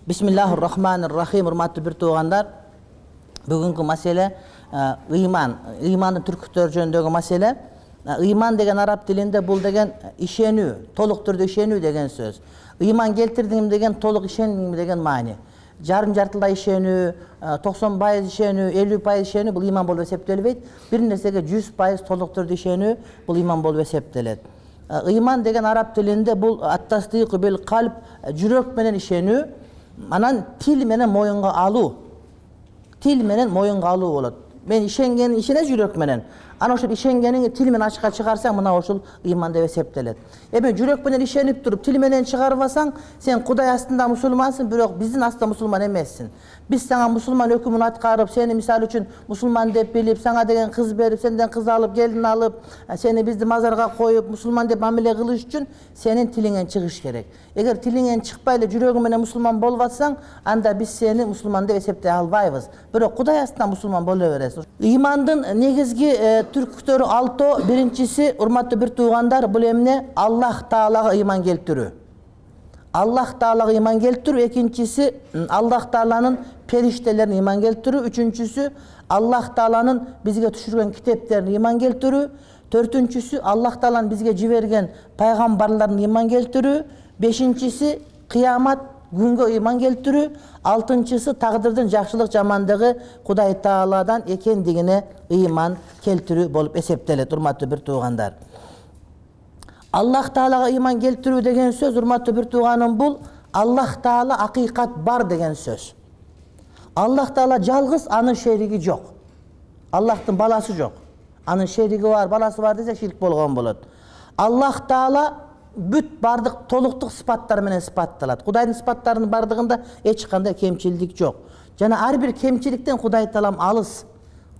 Bismillahirrahmanirrahim. Hurmatly bir tuğanlar, bugünkü mesele iman. İmanın türkütör jönündögi mesele. İman degen Arap dilinde bul degen işenүү, toluk түрдө işenүү degen söz. İman keltirdim degen toluk işendim degen mani. Жарым жартылай ишенүү, 90% ишенүү, 50% ишенүү бул иман болуп эсептелбейт. Бир нерсеге 100% толук түрдө ишенүү бул иман болуп эсептелет. Иман деген араб тилинде бул ат-тасдиq бил калб, жүрөк менен ишенүү, анан тил менен моюнга алуу. Тил менен моюнга алуу болот. Мен ишенгенин ишене жүрөк менен. Ana ошол ишенгениңи тил менен ачыкка чыгарсаң, мына ошол иман деп эсептелет. Эми жүрөк менен ишенип туруп, тил менен чыгарбасаң, сен Кудай астында мусулмансың, бирок биздин астында мусулман эмессиң. Биз сага мусулман өкүмүн аткарып, сени мисалы үчүн мусулман деп билип, сага деген кыз берип, сенден кыз алып, келин алып, сени бизди мазарга коюп, мусулман деп мамиле кылыш үчүн сенин тилиңен чыгыш керек. Эгер тилиңен чыкпай эле жүрөгүң менен мусулман болбасаң, анда биз сени мусулман деп эсептей албайбыз. Бирок Кудай астында мусулман боло бересиң. Имандын негизги түркүтөрү 6. Биринчиси, урматтуу бир туугандар, бул эмне? Аллах Таалага иман келтирүү. Аллах Таалага иман келтирүү. Экинчиси, Аллах Тааланын периштелерине иман келтирүү. Үчүнчүсү, Аллах Тааланын бизге түшүргөн китептерине иман келтирүү. Төртүнчүсү, Аллах Тааланын бизге жиберген пайгамбарларына иман келтирүү. Бешинчиси, кыямат күнгө иман келтирүү. Алтынчысы, тагдырдын жакшылык жамандыгы Кудай Тааладан экендигине иман келтирүү болуп эсептелет, урматтуу бир туугандар. Аллах Таалага иман келтирүү деген сөз, урматтуу бир тууганым, бул Аллах Таала акыйкат бар деген сөз. Аллах Таала жалгыз, анын шериги жок. Аллахтын баласы жок. Анын шериги бар, баласы бар десе ширк болгон болот. Аллах Таала бүт бардык толуктук сыпаттар менен сыпатталат. Кудайдын сыпаттарынын бардыгында эч кандай кемчилдик жок. Жана ар бир кемчиликтен Кудай Таалам алыс.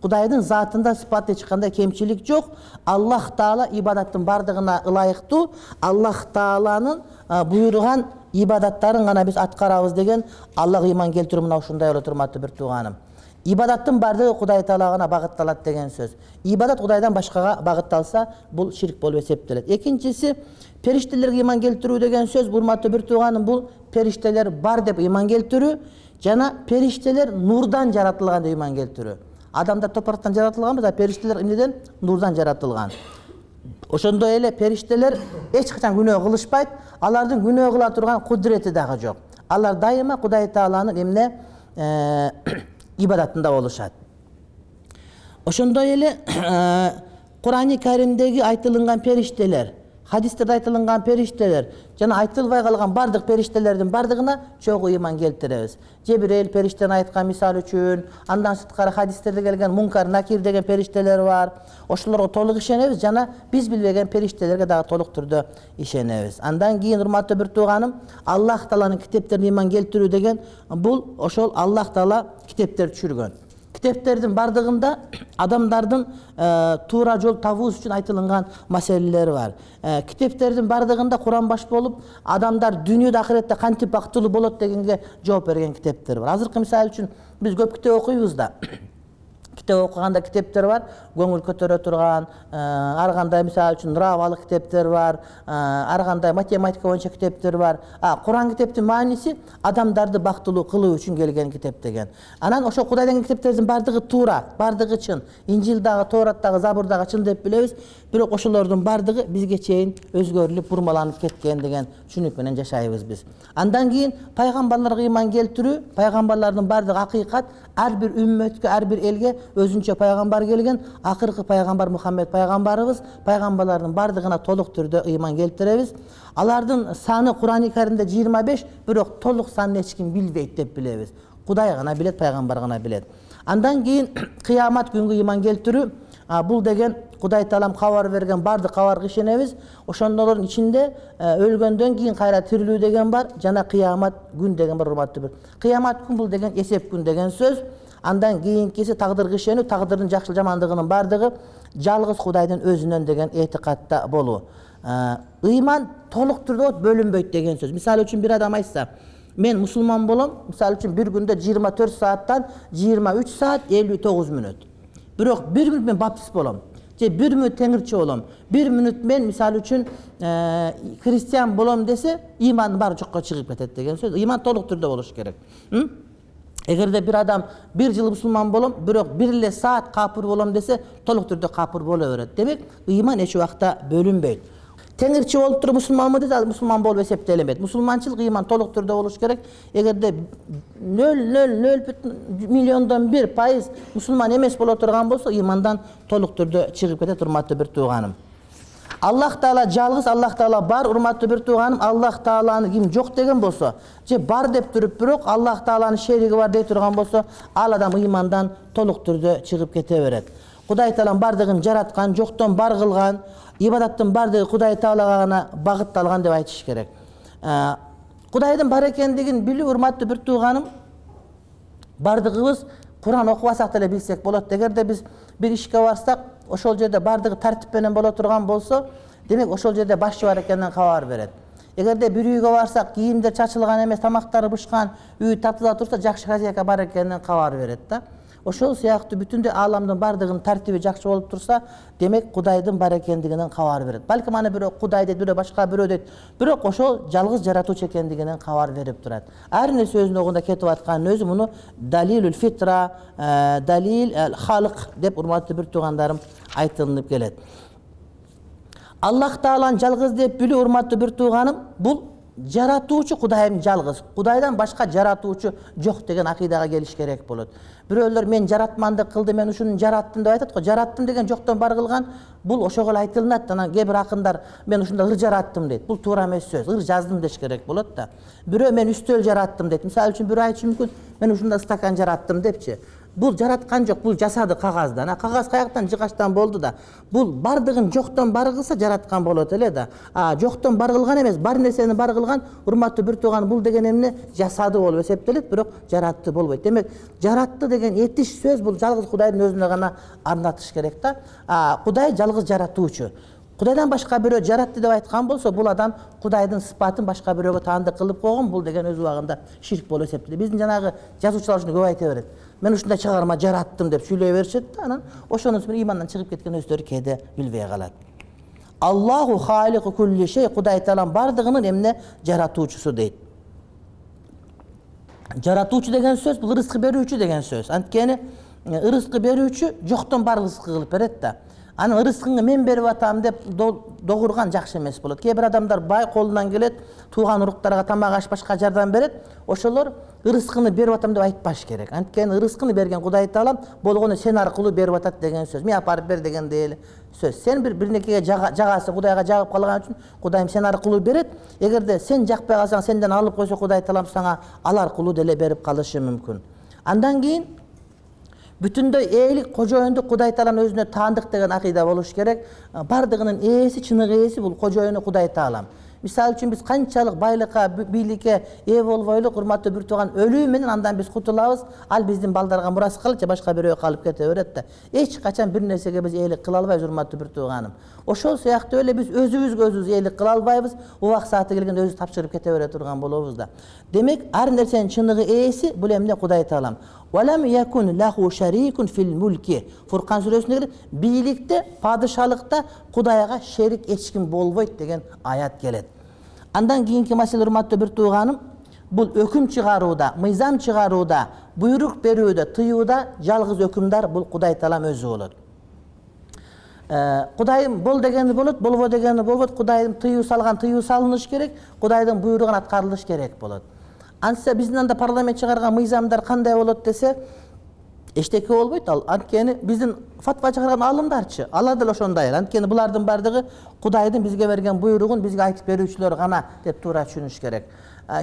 Кудайдын затында сыпат эч кандай кемчилик жок. Аллах Таала ибадаттын бардыгына ылайыктуу. Аллах Тааланын буйруган ибадаттарын гана биз аткарабыз деген Аллага иман келтирүү мына ушундай болот, урматтуу бир тууганым. Ибадаттын бардыгы Кудай Таалага гана багытталат деген сөз. Ибадат Кудайдан башкага багытталса, бул ширк болуп эсептелет. Экинчиси, периштелерге иман келтирүү деген сөз, урматтуу бир тууганым, бул периштелер бар деп иман келтирүү, жана периштелер нурдан жаратылган деп иман келтирүү. Адамдар топурактан жаратылганбыз, а периштелер эмнеден? Нурдан жаратылган. Ошондой эле периштелер эч качан күнөө кылышпайт, алардын күнөө кыла турган кудурети дагы жок. Алар дайыма Кудай Тааланын эмне ибадатында болушат. Ошондой эле Кур'ан-ы Каримдеги айтылган периштелер, хадистерде айтылган периштелер жана айтылбай калган бардык периштелердин бардыгына чогуу иман келтиребиз. Жебирел периштени айткан мисал үчүн, андан сырткары хадистерде келген Мункар, Накир деген периштелер бар. Ошолорго толук ишенебиз жана биз билбеген периштелерге дагы толук түрдө ишенебиз. Андан кийин, урматтуу бир тууганым, Аллах Тааланын китептерине иман келтирүү деген бул ошол Аллах Таала китептер түшүргөн. Китептердин бардыгында адамдардын туура жол табуусу үчүн айтылган маселелер бар. Китептердин бардыгында Куран баш болуп, адамдар дүйнөдө ахиретте кантип бактылуу болот дегенге жооп берген китептер бар. Азыркы мисал үчүн биз көп китеп окуйбуз да. Китеп окуганда китептер бар, көңүл көтөрө турган, ар кандай мисал үчүн нравалык китептер бар, ар кандай математика боюнча китептер бар. Куран китептин мааниси адамдарды бактылуу кылуу үчүн келген китеп деген. Анан ошо Кудайдын китептердин бардыгы туура, бардыгы чын. Инжилдагы, Тоораттагы, Забурдагы чын деп билебиз, бирок ошолордун бардыгы бизге чейин өзгөрүлүп, бурмаланып кеткен деген түшүнүк менен жашайбыз биз. Андан кийин пайгамбарларга иман келтирүү, пайгамбарлардын бардыгы акыйкат, ар бир үммөткө, ар бир элге өзүнчө пайгамбар келген, акыркы пайгамбар Мухаммед пайгамбарыбыз, пайгамбарлардын бардыгына толук түрдө иман келтиребиз. Алардын саны Кур'ан-ы Каримде 25, бирок толук санын эч ким билбейт деп билебиз. Кудай гана билет, пайгамбар гана билет. Андан кийин кыямат күнгө иман келтирүү, бул деген Кудай Таалам кабар берген бардык кабарга ишенебиз. Ошондордун ичинде өлгөндөн кийин кайра тирилүү деген бар, жана кыямат күн деген бар, урматтуу бир. Кыямат күн бул деген эсеп күн деген сөз. Андан кийинкиси тагдырга ишенүү, тагдырдын жакшы жамандыгынын бардыгы жалгыз Кудайдын өзүнөн деген этикатта болуу. Ыйман толук түрдө бөлүнбөйт деген сөз. Мисалы үчүн бир адам айтса, мен мусулман болом, мисалы үчүн бир күндө 24 сааттан 23 саат 59 мүнөт. Бирок бир күн мен баптист болом. Je bir minut tengirçi bolom. Bir minut men misal üçün Hristiyan bolom dese iman bar jokka çıkıp ketet degen söz. İman toluk türde boluş gerek. Egerde bir adam bir yıl musulman bolom, birok bir ile saat kapır bolom dese toluk türde kapır bola beret. Demek iman eşi vakta bölünbeyt. Tengirçi olup turup musulman mı dedi, musulman bol eseptelemeydi. Musulmançılık iman toluk türde oluş gerek. Egerde 0,001% musulman emes bola turgan bolsa imandan toluk türde çıkıp ketet urmatlı bir tuğanım. Allah Taala jalgız, Allah Taala bar, urmatlı bir tuğanım. Allah Taala'nı kim yok degen bolsa, je bar dep turup birok Allah Taala'nın şerigi var dey turgan bolsa, al adam imandan toluk türde çıkıp kete beret. Kuday Taala bardığın jaratkan, jokton bar kılgan, ibadattın bardığı Kuday Taala'ga gana bagıttalgan dep aytış gerek. Kudaydın bar ekendigin bilip urmatlı bir tuğanım. Bardığımız Kur'an okuvasak da bilsek bolat. Egerde biz bir işke varsak, oşol jerde bardığı tartip menen bola turgan bolsa, demek oşol jerde başçı var ekenden habar beret. Egerde bir uyga varsak, kiyimler çaçılgan emes, tamaktары bışkan, uy tatıla tursa, jakşı hajiyaka bar ekenden habar beret da. Oşol siyahtı bütünde alamdın bardığın tartibi jakşı olup tursa, demek Kudaydın bar ekendiginden habar beret. Balki mana biri Kuday deyt, biri başka biri deyt. Birok oşol jalgız jaratuvchi ekendiginden habar verip turat. Her ne sözünde ogunda ketip atkan özü bunu dalilül fitra, dalil halq dep urmatlı bir tuğandarım aytılınıp gelet. Allah Taala'nın jalgız dep bili urmatlı bir tuğanım, bul jaratuvchi Kudayım jalgız. Kudaydan başka jaratuvchi jok degen akidaga geliş gerek bolot. Biröller men jaratmandyk kıldı, men uşunu jarattım dep aytat go. Jarattım degen jokton bar kılgan, bul oşogol aytılınat da. Kebir akınдар men uşunda ır jarattım deyt. Bul tуура эмес söz. Ыр жаздым dеш gerek bolot da. Birö men üstöl jarattım deyt. Misal üçün bir aytışı mümkün, men uşunda stakan jarattım depçi. Bul jaratkan jok, bul jasadı kagazdan. Kagaz kayaktan jıgaçtan boldu da. Bul bardığın jokton bar kılsa jaratkan bolot ele da. Jokton bar kılgan emes, bar nerseni bar kılgan, urmatlı bir tuğan bul degen emne jasadı bolup eseptelet, birok jarattı bolboyt. Demek jarattı degen etiş söz bul jalgız Kudaydın özüne gana arnatış gerek da. Kuday jalgız jaratuvchi. Kudaydan başka biri jarattı dep aytkan bolsa, bul adam Kudaydın sıfatın başka biröөгө taandык kılıp koygun, bul degen öz ubagында şirk bolup eseptelet. Bizdin janagı жазуучулар ушуну көп ayta beret. Men uşunda çağırma jarattım dep süyley berişet da, anan oşonun üstüne imandan çıkıp ketken özleri kede bilbey kalat. Allahu haliku kulli şey, Kuday Taala'nın bardığının emne jaratuvchusu deyt. Jaratuvchi degen söz bul rızkı berүүчү degen söz. Antkeni rızkı berүүчү jokton bar rızkı kılıp beret da. Anın rızkını men berip atam dep dogurgan jakşı emes bolot. Kebir adamlar bay kolundan gelet, tuğan uruklarga tamak aş başka jardam beret. Oşolor rızkını berip atam dep aytpaş gerek. Antkeni rızkını bergen Kuday Taala'm болгону sen arkılуу berip atat degen söz. Men aparıp ber degen deyeli söz. Sen bir nekege jagası Kudayga jagıp kalgan üçün Kudayım sen arkılуу beret. Egerde sen jakpay kalsaң senden alıp koysa Kuday Taala'm sana al arkılуу dele berip kalışı mümkün. Andan keyin bütünde eylik kojoyundu Kuday Taala'nın özüne taandык degen akida boluş gerek. Bardığının eesi, çınık eesi bul kojoyunu Kuday Taala'm. Misal üçün biz kançalık baylıkka, biylike ev bolboyluk urmatlı bir tuğan ölүү menен andan biz kutulabız. Al bizdin baldarga muras kalıp je başka biröөгө kalıp kete beret da. Hiç kaçan bir nersege biz eylik kıla albayız urmatlı bir tuğanım. Oşol siyahtı öyle biz özübüzgө eylik kıla albayız. O vakt saati kelgende özü tapşırıp kete bere turgan bolobuz da. Demek her nersenin çınığı eesi bul emne Kuday Taala'm. وَلَمْ يَكُنْ لَهُ شَرِيكٌ فِي الْمُلْكِ Furkan suresinde gelir, birlikte, padişalıkta Kudayga şerik eçkin bolboyt degen ayat gelet. Andan keyinki masele urmatlı bir tuğanım, bul öküm çıgaruuda, mıyzam çıgaruuda, buyruk berүүdө, tıyuuda jalgız ökümdar bul Kuday Taala'm özü bolot. Kudayım bol degeni bolot, bolbo degeni bolbot. Kudayım tıyuu salgan tıyuu salыныш gerek, Kudayдын buyruğun atkarılış gerek bolot. Ansa bizden de parlament çıkargan mıyzamlar kanday bolot dese, eşteki bolboyt al. Antkeni bizdin fatva çıkargan alımdarçı, alar da oşonday. Antkeni bulardın bardığı Kudayдын bizge bergen buyruğun bizge aytıp berүүчүlөр gana dep tuura düşünüş gerek.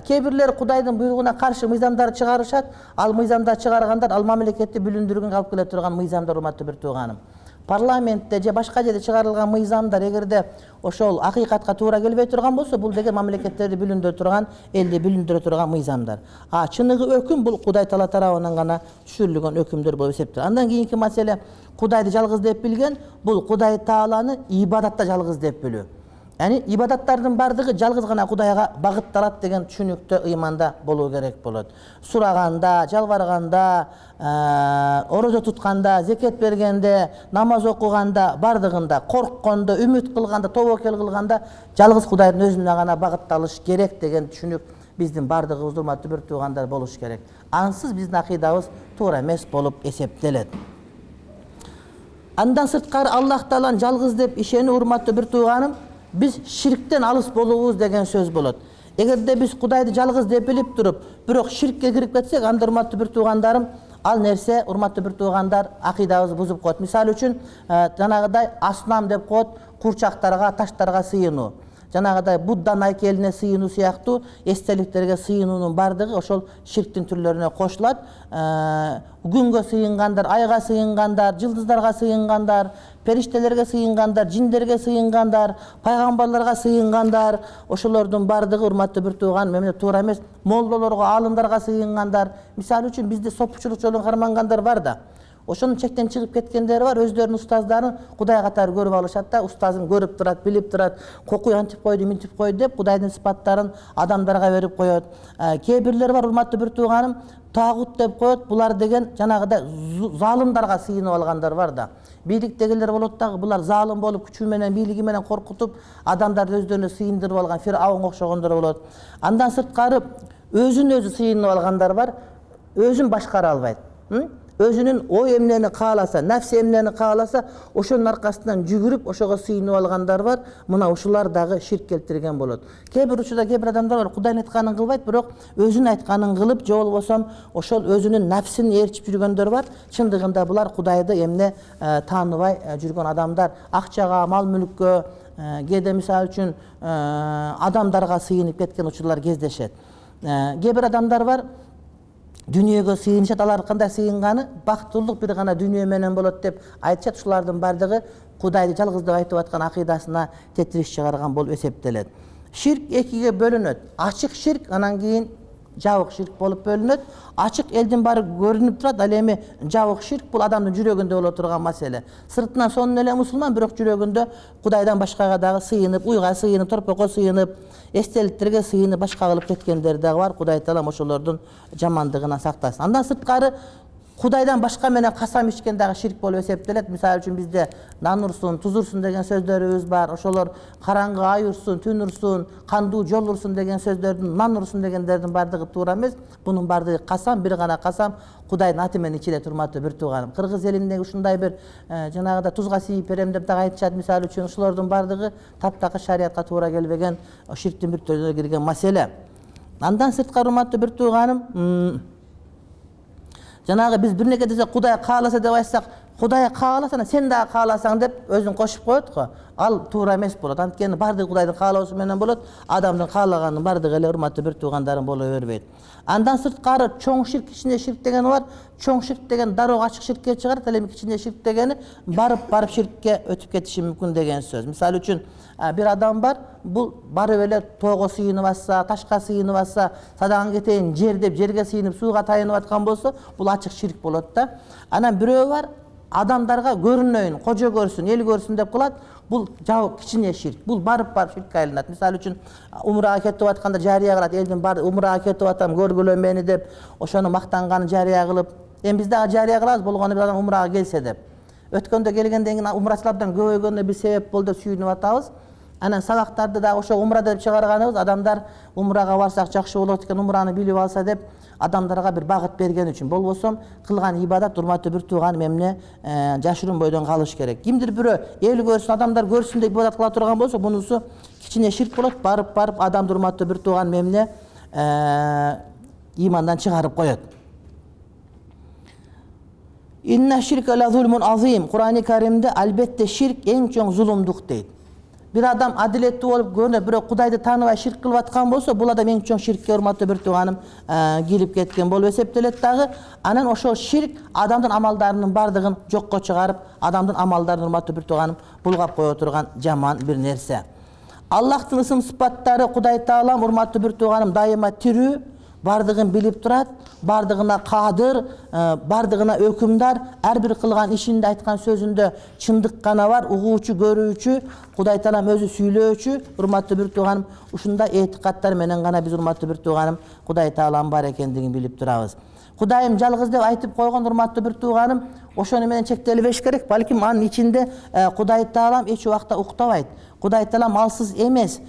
Kebirler Kudayдын buyruğuna karşı mıyzamдар çıkarışat, al mıyzamдар çıkargandan al mamleketти bülündürgün kalıp kele turgan mıyzamдар urmatlı bir tuğanım. Parlamentте же башка жерде чыгарылган мыйзамдар эгерде ошол акыйкатка туура келбей турган болсо, бул деген мамлекеттерди бүлүндүрө турган, элди бүлүндүрө турган мыйзамдар. Чыныгы өкүм бул Кудай Таала тарабынан гана түшүрүлгөн өкүмдөр болуп эсептелет. Андан кийинки маселе Кудайды жалгыз деп билген, бул Кудай Тааланы ибадатта жалгыз деп билүү. Yani ibadattардын бардыгы жалгыз гана Кудайга багытталат деген түшүнүктө ыйманда болуу керек болот. Сураганда, жалбарганда, орозо тутканда, зекет бергенде, намаз окуганда, бардыгында, корккондо, үмүт кылганда, тобокел кылганда жалгыз Кудайдын өзүнө гана багытталыш керек деген түшүнүк биздин бардыгыбыз урматтуу бир туугандар болуш керек. Ансыз биздин акыйдабыз туура эмес болуп эсептелет. Андан сырткары Аллах Тааланы жалгыз деп ишенүү, урматтуу бир тууганым, biz şirkten alыс болуубуз деген сөз болот. Эгерде биз Кудайды жалгыз деп билип туруп, бирок ширкке кирип кетсек, анда урматтуу бир туугандарым, ал нерсе урматтуу бир туугандар акыйдабызды бузуп коет. Мисалы үчүн, жанагыдай аснам деп коет, курчактарга, таштарга сыйынуу. Жанагыдай Будданын айкелине сыйынуу сыяктуу эстеликтерге сыйынуунун бардыгы ошол ширктин түрлөрүнө кошулат. Күнгө сыйынгандар, айга сыйынгандар, жылдыздарга сыйынгандар, периштелерге сыйынгандар, жиндерге сыйынгандар, пайгамбарларга сыйынгандар, ошолордун бардыгы урматтуу бир тууган эмне туура эмес. Молдолорго, аалымдарга сыйынгандар. Мисалы үчүн бизде сопучулук жолун кармангандар бар да. Ошонун чектен чыгып кеткендери бар, өздөрүнүн устаздарын Кудай катары көрүп алышат да, устазым көрүп турат, билип турат, кокуй антип койду, минтип койду деп Кудайдын сыпаттарын адамдарга берип коет. Кээ бирлер бар, урматтуу бир тууганым, тагут деп коет, булар деген жанагыдай залымдарга сыйынып алгандар бар да. Бийликтегилер болот дагы, булар залым болуп, күчү менен, бийлиги менен коркутуп, адамдарды өздөрүнө сыйындырып алган Фирауынга окшогондор болот. Андан сырткары өзүн өзү сыйынып алгандар бар, өзүн башкара албайт. Өзүнүн ой эмнени кааласа, нафси эмнени кааласа, ошонун аркасынан жүгүрүп, ошого сыйынып алгандар бар. Мына ушулар дагы ширк келтирген болот. Кээ бир учурда кээ бир адамдар бар, Кудайдын айтканын кылбайт, бирок өзүнүн айтканын кылып, же болбосо ошол өзүнүн нафсин ээрчип жүргөндөр бар. Чындыгында булар Кудайды эмне тааныбай жүргөн адамдар. Акчага, мал мүлккө, кээде мисалы үчүн адамдарга сыйынып кеткен учурлар кездешет. Кээ бир адамдар бар, дүниөгө сыйынышат, алар кандай сыйынганы бактылык бир гана дүнүйө менен болот деп айтышат. Ушулардын бардыгы Кудайды жалгыз деп айтып аткан акыйдасына тетириш чыгарган болуп эсептелет. Ширк экиге бөлүнөт. Ачык ширк, анан кийин жабык ширк болуп бөлүнөт. Ачык элдин баары көрүнүп турат, ал эми жабык ширк бул адамдын жүрөгүндө боло турган маселе. Сыртынан сонун эле мусулман, бирок жүрөгүндө Кудайдан башкага дагы сыйынып, уйга сыйынып, торпокко сыйынып, эстеликтерге сыйынып, башка кылып кеткендер дагы бар. Кудай Таалам ошолордун жамандыгынан сактасын. Андан сырткары Кудайдан башка менен касам ичкен дагы ширк болуп эсептелет. Мисалы үчүн бизде нан урсун, туз урсун деген сөздөрүбүз бар. Ошолор караңгы ай урсун, түн урсун, кандуу жол урсун деген сөздөрдүн, нан урсун дегендердин бардыгы туура эмес. Бунун бардыгы касам, бир гана касам Кудайдын аты менен ичилет, урматтуу бир тууганым. Кыргыз элинде ушундай бир жанагыда тузга сийип берем деп дагы айтышат. Мисалы үчүн ошолордун бардыгы таптакыр шариятка туура келбеген, ширктин бир түрүнө кирген маселе. Андан сырткары урматтуу бир тууганым, жанагы биз бир неке десек, Кудай кааласа деп айтсак, Кудай кааласа, сен дагы кааласаң деп өзүн кошуп коет го. Ал туура эмес болот. Анткени бардыгы Кудайдын каалоосу менен болот. Адамдын каалаганын бардыгы эле урматтуу бир туугандарым боло бербейт. Андан сырткары чоң ширк, кичине ширк деген бар. Чоң ширк деген дароо ачык ширкке чыгарат, ал эми кичине ширк дегени барып ширкке өтүп кетиши мүмкүн деген сөз. Мисалы үчүн бир адам бар, бул барып эле тоого сыйынып атса, ташка сыйынып атса, садаган кетейин жер деп жерге сыйынып сууга таянып аткан болсо, бул ачык ширк болот да. Анан бирөө бар, адамдарга көрүнөйүн, кожо көрсүн, эл көрсүн деп кылат. Бул жабык кичине ширк. Бул барып ширкке айланат. Мисалы үчүн умрага кетип атканда жарыя кылат, элдин бар умрага кетип атам, көргүлө мени деп, ошону мактанганын жарыя кылып, эми биз дагы жарыя кылабыз, болгону бир адам умрага келсе деп. Өткөндө келгенден кийин умрачылардан көбөйгөнүнө бир себеп болду деп сүйүнүп атабыз. Анан сабактарды да ошо умра деп чыгарганыбыз, адамдар умрага барсак жакшы болот экен, умраны билип алса деп адамдарга бир багыт берген үчүн. Болбосо кылган ибадат урматтуу бир тууганым эмне жашырын бойдон калыш керек. Кимдир бирөө эл көрсүн, адамдар көрсүн деп ибадат кыла турган болсо, бунусу кичине ширк болот. Барып адамды урматтуу бир тууганым эмне имандан чыгарып коет. Инна ширка ла зулмун азим. Кур'ани Каримде албетте ширк эң чоң зулумдук дейт. Bir adam adiletli olup görünüp, bir Kudaydı tanıbay şirk kılıp atkan bolsa, bul adam en çok şirkке urmatlı bir tuğanım gelip ketken bol eseptelet dağı. Anan oşo şirk adamdın amallarının bardığın jokko çıgarıp, adamdın amallarının urmatlı bir tuğanım bulgap koy oturgan jaman bir nerse. Allah'tın ısım sıfatları Kuday Taalam urmatlı bir tuğanım daima tirü, бардығын билип турат, бардығына кадыр, бардығына өкүмдар, ар бир кылган ишинде, айткан сөзүндө чындык гана бар, угуучу, көрүүчү, Кудай Таалам өзү сүйлөөчү. Урматтуу бир тууганым, ушундай этикаттар менен гана биз, урматтуу бир тууганым, Кудай Таалам бар экендигин билип турабыз. Кудайым жалгыз деп айтып койгон, урматтуу бир тууганым, ошону менен чектелбеш керек. Балким анын ичинде Кудай Таалам эч убакта уктабайт. Кудай Таалам алсыз эмес.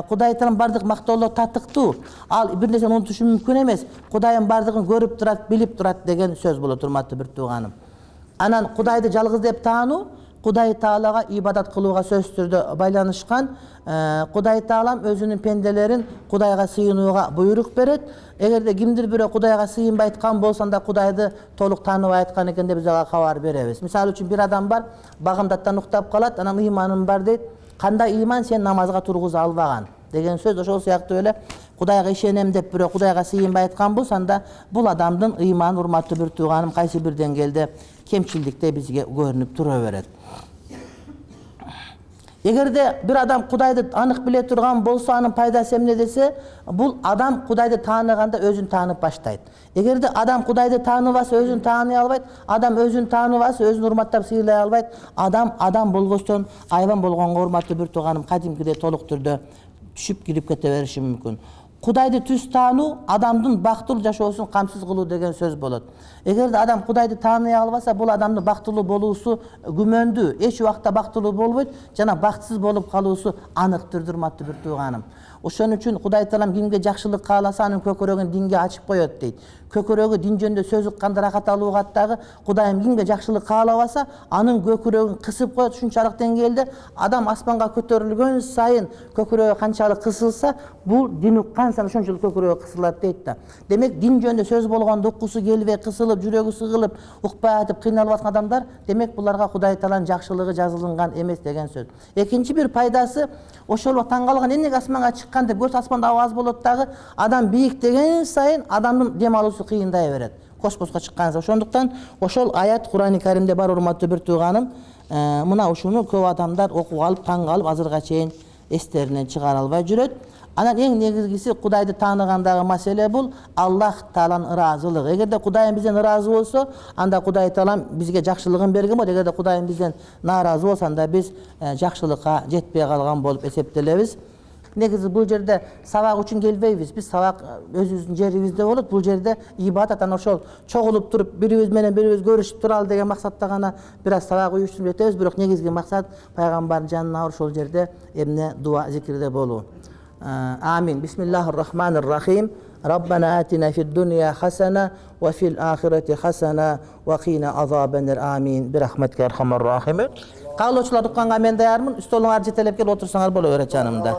Кудай Таалам бардык мактоолор татыктуу. Ал бир нерсени унутушу мүмкүн эмес. Кудайым бардыгын көрүп турат, билип турат деген сөз болот, урматтуу бир тууганым. Анан Кудайды жалгыз деп таануу, Кудай Таалага ибадат кылууга сөзсүз түрдө байланышкан. Кудай Таалам өзүнүн пенделерин Кудайга сыйынууга буйрук берет. Эгерде кимдир бирөө Кудайга сыйынбай айткан болсо, анда Кудайды толук тааныбай айткан экен деп биз ага кабар беребиз. Мисалы үчүн бир адам бар, багымдаттан уктап калат, анан ыйманым бар дейт. Кандай ыйман, сен намазга тургуза албаган деген сөз. Ошол сыяктуу эле Кудайга ишенем деп бирөө Кудайга сыйынбай айткан болсо, анда бул адамдын ыйманы, урматтуу бир тууганым, кайсы бир деңгээлде кемчилдикте бизге көрүнүп тура берет. Эгерде бир адам Кудайды анык биле турган болсо, анын пайдасы эмне десе, бул адам Кудайды тааныганда өзүн таанып баштайт. Эгерде адам Кудайды тааныбаса, өзүн тааный албайт. Адам өзүн тааныбаса, өзүн урматтап сыйлай албайт. Адам болгостон айбан болгонго, урматтуу бир тууганым, кадимкидей толук түрдө түшүп кирип кете бериши мүмкүн. Кудайды түз таануу адамдын бактылуу жашоосун камсыз кылуу деген сөз болот. Эгерде адам Кудайды тааный албаса, бул адамдын бактылуу болуусу күмөндүү, эч убакта бактылуу болбойт, жана бактысыз болуп калуусу аныктыр, урматтуу бир тууганым. Ошон үчүн Кудай Таалам кимге жакшылык кааласа, анын көкөрөгүн динге ачып коет дейт. Көкөрөгү дин жөнүндө сөз укканда рахат алууга аттагы, Кудайым кимге жакшылык каалабаса, анын көкөрөгүн кысып коет. Ушунчалык деңгээлде адам аспанга көтөрүлгөн сайын көкөрөгү канчалык кысылса, бул дин уккан сайын ошончолук көкөрөгү кысылат дейт да. Демек дин жөнүндө сөз болгондо уккусу келбей, кысылып, жүрөгү сыгылып, укпай атып кыйналып аткан адамдар, демек буларга Кудай Тааланын жакшылыгы жазылынган эмес деген сөз. Экинчи бир пайдасы, ошол таң калган, эмнеге асманга чыккан деп, көз аспанда аз болот дагы, адам бийиктеген сайын адамдын дем алуусу кыйындай берет. Космоско чыккан сайын. Ошондуктан ошол аят Кур'ан-ы Каримде бар, урматтуу бир тууганым. Мына ушуну көп адамдар окуп алып, таң калып, азырга чейин эстеринен чыгара албай жүрөт. Анан эң негизгиси, Кудайды тааныгандагы маселе бул Аллах Тааланын ыраазылыгы. Эгерде Кудайым бизден ыраазы болсо, анда Кудай Таалам бизге жакшылыгын берген болот. Эгерде Кудайым бизден нааразы болсо, анда биз жакшылыкка жетпей калган болуп эсептелебиз. Негизи бул жерде сабак үчүн келбейбиз. Биз сабак өзүбүздүн жерибизде болот. Бул жерде ибадат, анан ошол чогулуп туруп бирибиз менен бирибиз көрүшүп туралы деген максатта гана бир аз сабак уюштуруп этебиз. Бирок негизги максат пайгамбардын жанына ошол жерде эмне дуа зикирде болуу. Амин. Бисмиллахир-рахманир-рахим. Раббана атина фид-дунья хасана ва фил-ахирати хасана ва кина азабаннар. Амин. Бирахматика архамар рахимин. Каалоочулар укканга мен даярмын. Столуңар жетелеп келип отурсаңар боло берет жанымда.